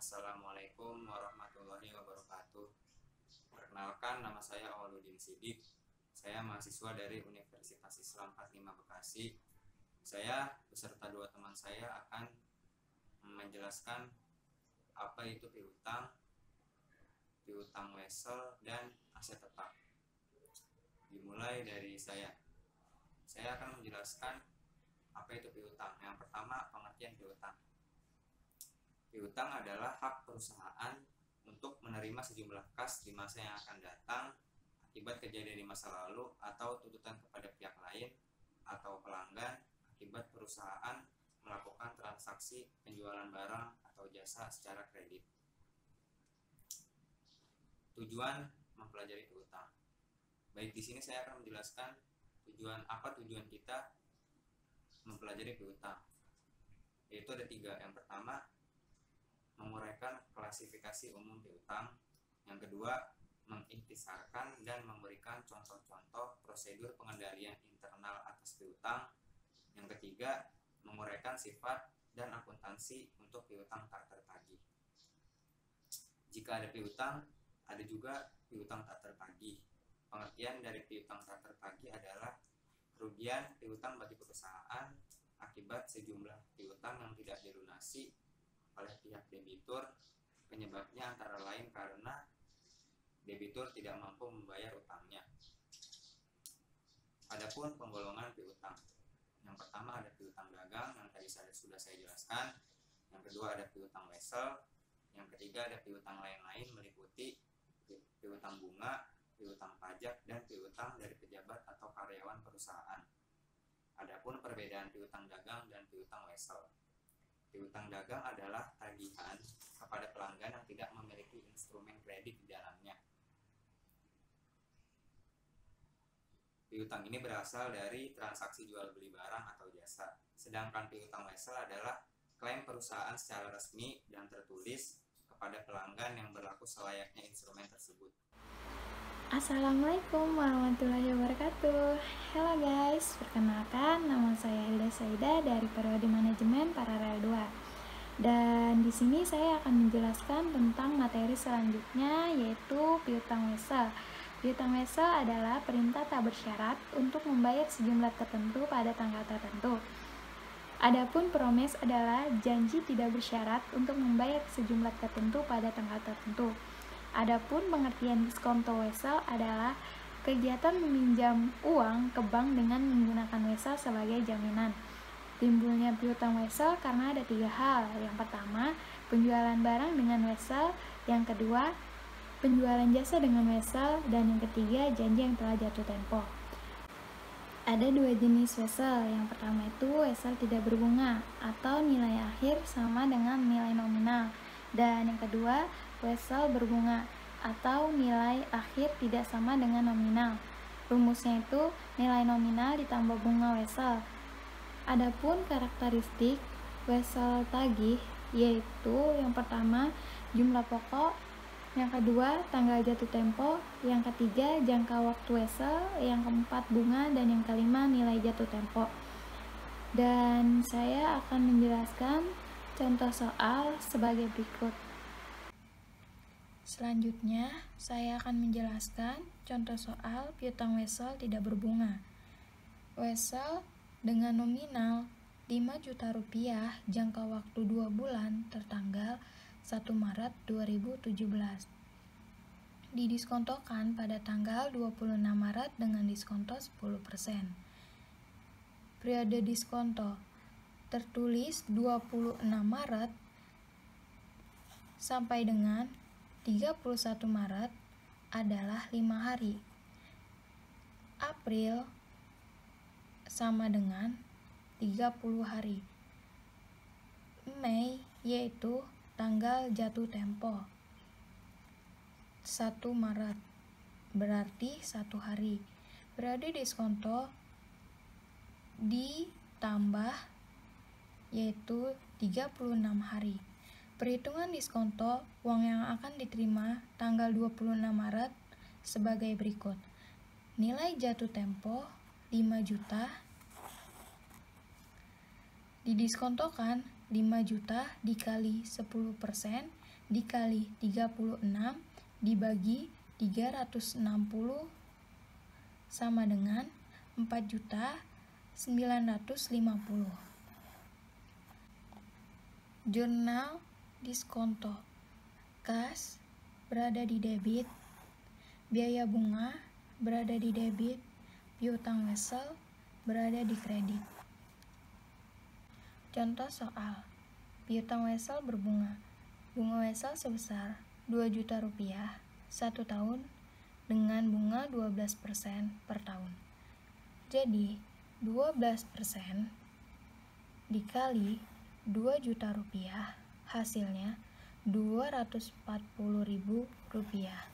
Assalamualaikum warahmatullahi wabarakatuh. Perkenalkan, nama saya Awaludin Sidik. Saya mahasiswa dari Universitas Islam 45 Bekasi. Saya beserta dua teman saya akan menjelaskan apa itu piutang, piutang wesel, dan aset tetap. Dimulai dari saya. Saya akan menjelaskan apa itu piutang. Yang pertama, pengertian piutang. Piutang adalah hak perusahaan untuk menerima sejumlah kas di masa yang akan datang akibat kejadian di masa lalu atau tuntutan kepada pihak lain atau pelanggan akibat perusahaan melakukan transaksi penjualan barang atau jasa secara kredit. Tujuan mempelajari piutang. Baik, di sini saya akan menjelaskan tujuan kita mempelajari piutang. Yaitu ada 3. Yang pertama, menguraikan klasifikasi umum piutang. Yang kedua, mengintisarkan dan memberikan contoh-contoh prosedur pengendalian internal atas piutang. Yang ketiga, menguraikan sifat dan akuntansi untuk piutang tak tertagih. Jika ada piutang, ada juga piutang tak tertagih. Pengertian dari piutang tak tertagih adalah kerugian piutang bagi perusahaan akibat sejumlah piutang yang tidak dilunasi oleh pihak debitur. Penyebabnya antara lain karena debitur tidak mampu membayar utangnya. Adapun penggolongan piutang. Yang pertama ada piutang dagang yang tadi sudah saya jelaskan. Yang kedua ada piutang wesel. Yang ketiga ada piutang lain-lain meliputi piutang bunga, piutang pajak, dan piutang dari pejabat atau karyawan perusahaan. Adapun perbedaan piutang dagang dan piutang wesel. Piutang dagang adalah tagihan kepada pelanggan yang tidak memiliki instrumen kredit di dalamnya. Piutang ini berasal dari transaksi jual beli barang atau jasa. Sedangkan piutang wesel adalah klaim perusahaan secara resmi dan tertulis kepada pelanggan yang berlaku selayaknya instrumen tersebut. Assalamualaikum warahmatullahi wabarakatuh. Halo guys, perkenalkan nama saya Hilda Saida dari Prodi Manajemen Paralel 2. Dan di sini saya akan menjelaskan tentang materi selanjutnya, yaitu piutang wesel. Piutang wesel adalah perintah tak bersyarat untuk membayar sejumlah tertentu pada tanggal tertentu. Adapun promes adalah janji tidak bersyarat untuk membayar sejumlah tertentu pada tanggal tertentu. Adapun pengertian diskonto wesel adalah kegiatan meminjam uang ke bank dengan menggunakan wesel sebagai jaminan. Timbulnya piutang wesel karena ada 3 hal. Yang pertama, penjualan barang dengan wesel. Yang kedua, penjualan jasa dengan wesel. Dan yang ketiga, janji yang telah jatuh tempo. Ada 2 jenis wesel. Yang pertama itu wesel tidak berbunga atau nilai akhir sama dengan nilai nominal. Dan yang kedua, wesel berbunga atau nilai akhir tidak sama dengan nominal. Rumusnya itu nilai nominal ditambah bunga wesel. Adapun karakteristik wesel tagih yaitu yang pertama jumlah pokok, yang kedua tanggal jatuh tempo, yang ketiga jangka waktu wesel, yang keempat bunga, dan yang kelima nilai jatuh tempo. Dan saya akan menjelaskan contoh soal sebagai berikut. Selanjutnya, saya akan menjelaskan contoh soal piutang wesel tidak berbunga. Wesel dengan nominal 5 juta rupiah, jangka waktu 2 bulan tertanggal 1 Maret 2017. Didiskontokan pada tanggal 26 Maret dengan diskonto 10%. Periode diskonto tertulis 26 Maret sampai dengan 31 Maret adalah 5 hari. April sama dengan 30 hari. Mei yaitu tanggal jatuh tempo 1 Maret, berarti 1 hari. Periode diskonto ditambah yaitu 36 hari. Perhitungan diskonto uang yang akan diterima tanggal 26 Maret sebagai berikut. Nilai jatuh tempo 5 juta didiskontokan 5 juta dikali 10% dikali 36 dibagi 360 sama dengan 4.950. Jurnal diskonto. Kas berada di debit, biaya bunga berada di debit, piutang wesel berada di kredit. Contoh soal. Piutang wesel berbunga. Bunga wesel sebesar 2 juta rupiah 1 tahun dengan bunga 12% per tahun. Jadi, 12% dikali 2 juta rupiah hasilnya 240.000 rupiah.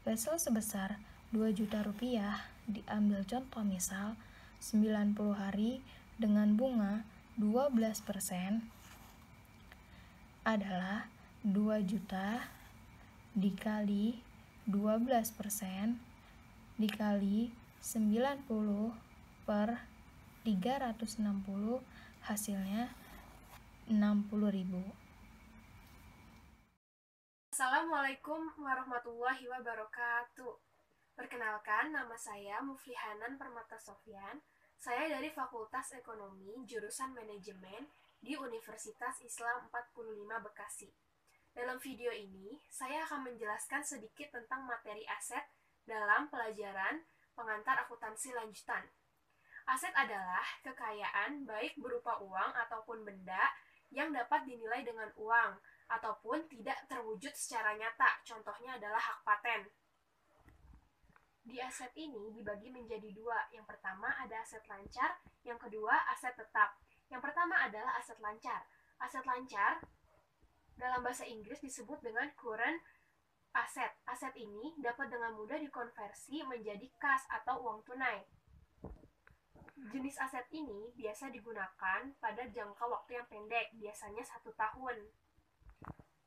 Wesel sebesar 2 juta rupiah diambil contoh misal 90 hari dengan bunga 12% adalah 2 juta dikali 12% dikali 90 per 360 hasilnya 60.000. Assalamualaikum warahmatullahi wabarakatuh. Perkenalkan, nama saya Muflihanan Permata Sofyan. Saya dari Fakultas Ekonomi, jurusan Manajemen di Universitas Islam 45 Bekasi. Dalam video ini, saya akan menjelaskan sedikit tentang materi aset dalam pelajaran pengantar akuntansi lanjutan. Aset adalah kekayaan baik berupa uang ataupun benda yang dapat dinilai dengan uang ataupun tidak terwujud secara nyata. Contohnya adalah hak paten. Di aset ini dibagi menjadi dua. Yang pertama ada aset lancar, yang kedua aset tetap. Yang pertama adalah aset lancar. Aset lancar dalam bahasa Inggris disebut dengan current asset. Aset ini dapat dengan mudah dikonversi menjadi kas atau uang tunai. Jenis aset ini biasa digunakan pada jangka waktu yang pendek, biasanya 1 tahun.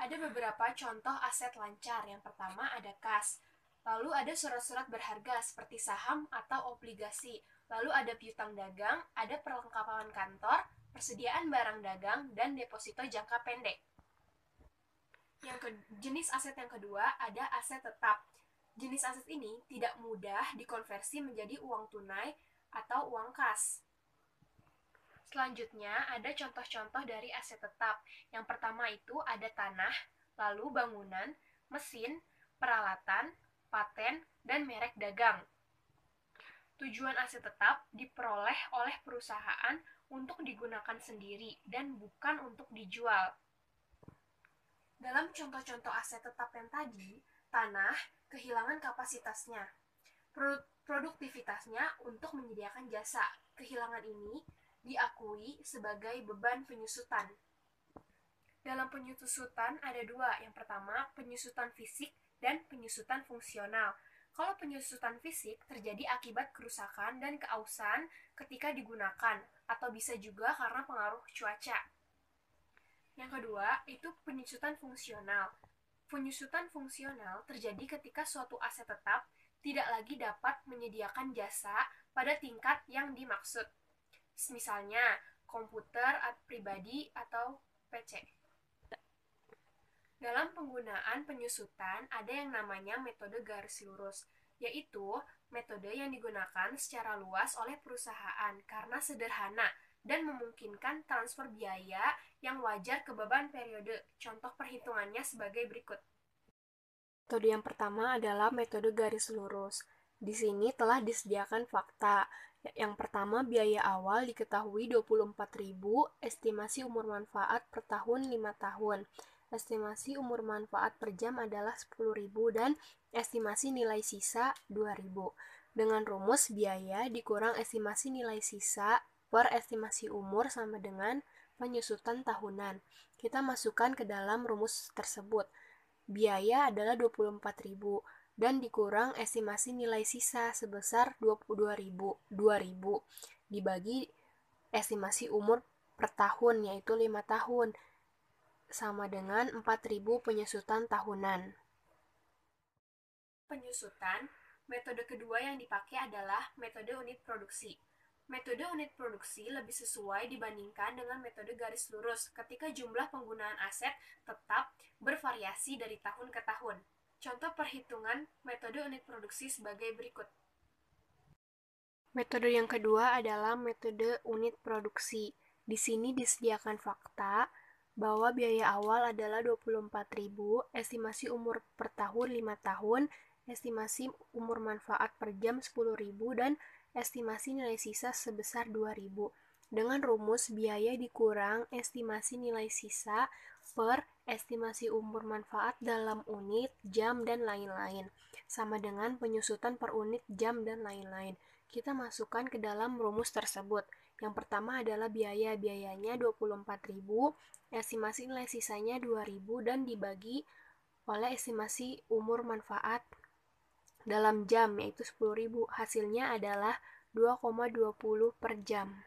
Ada beberapa contoh aset lancar. Yang pertama ada kas. Lalu ada surat-surat berharga seperti saham atau obligasi. Lalu ada piutang dagang, ada perlengkapan kantor, persediaan barang dagang, dan deposito jangka pendek. Jenis aset yang kedua ada aset tetap. Jenis aset ini tidak mudah dikonversi menjadi uang tunai atau uang kas. Selanjutnya ada contoh-contoh dari aset tetap. Yang pertama itu ada tanah, lalu bangunan, mesin, peralatan, paten, dan merek dagang. Tujuan aset tetap diperoleh oleh perusahaan untuk digunakan sendiri dan bukan untuk dijual. Dalam contoh-contoh aset tetap yang tadi, tanah kehilangan kapasitasnya, produktivitasnya untuk menyediakan jasa. Kehilangan ini diakui sebagai beban penyusutan. Dalam penyusutan ada dua. Yang pertama, penyusutan fisik dan penyusutan fungsional. Kalau penyusutan fisik terjadi akibat kerusakan dan keausan ketika digunakan, atau bisa juga karena pengaruh cuaca. Yang kedua, itu penyusutan fungsional. Penyusutan fungsional terjadi ketika suatu aset tetap tidak lagi dapat menyediakan jasa pada tingkat yang dimaksud. Misalnya, komputer pribadi atau PC. Dalam penggunaan penyusutan ada yang namanya metode garis lurus, yaitu metode yang digunakan secara luas oleh perusahaan karena sederhana dan memungkinkan transfer biaya yang wajar ke beban periode. Contoh perhitungannya sebagai berikut. Metode yang pertama adalah metode garis lurus. Di sini telah disediakan fakta. Yang pertama, biaya awal diketahui 24.000, estimasi umur manfaat per tahun 5 tahun. Estimasi umur manfaat per jam adalah 10.000 dan estimasi nilai sisa 2.000. Dengan rumus biaya dikurang estimasi nilai sisa per estimasi umur sama dengan penyusutan tahunan. Kita masukkan ke dalam rumus tersebut. Biaya adalah 24.000 dan dikurang estimasi nilai sisa sebesar 22.000. 2.000 dibagi estimasi umur per tahun yaitu 5 tahun sama dengan 4.000 penyusutan tahunan. Penyusutan, metode kedua yang dipakai adalah metode unit produksi. Metode unit produksi lebih sesuai dibandingkan dengan metode garis lurus ketika jumlah penggunaan aset tetap bervariasi dari tahun ke tahun. Contoh perhitungan metode unit produksi sebagai berikut. Metode yang kedua adalah metode unit produksi. Di sini disediakan fakta bahwa biaya awal adalah 24.000, estimasi umur per tahun 5 tahun, estimasi umur manfaat per jam 10.000, dan estimasi nilai sisa sebesar 2.000. Dengan rumus biaya dikurang estimasi nilai sisa per estimasi umur manfaat dalam unit, jam, dan lain-lain, sama dengan penyusutan per unit, jam, dan lain-lain. Kita masukkan ke dalam rumus tersebut. Yang pertama adalah biayanya 24.000, estimasi nilai sisanya 2.000, dan dibagi oleh estimasi umur manfaat dalam jam, yaitu 10.000. Hasilnya adalah 2,20 per jam.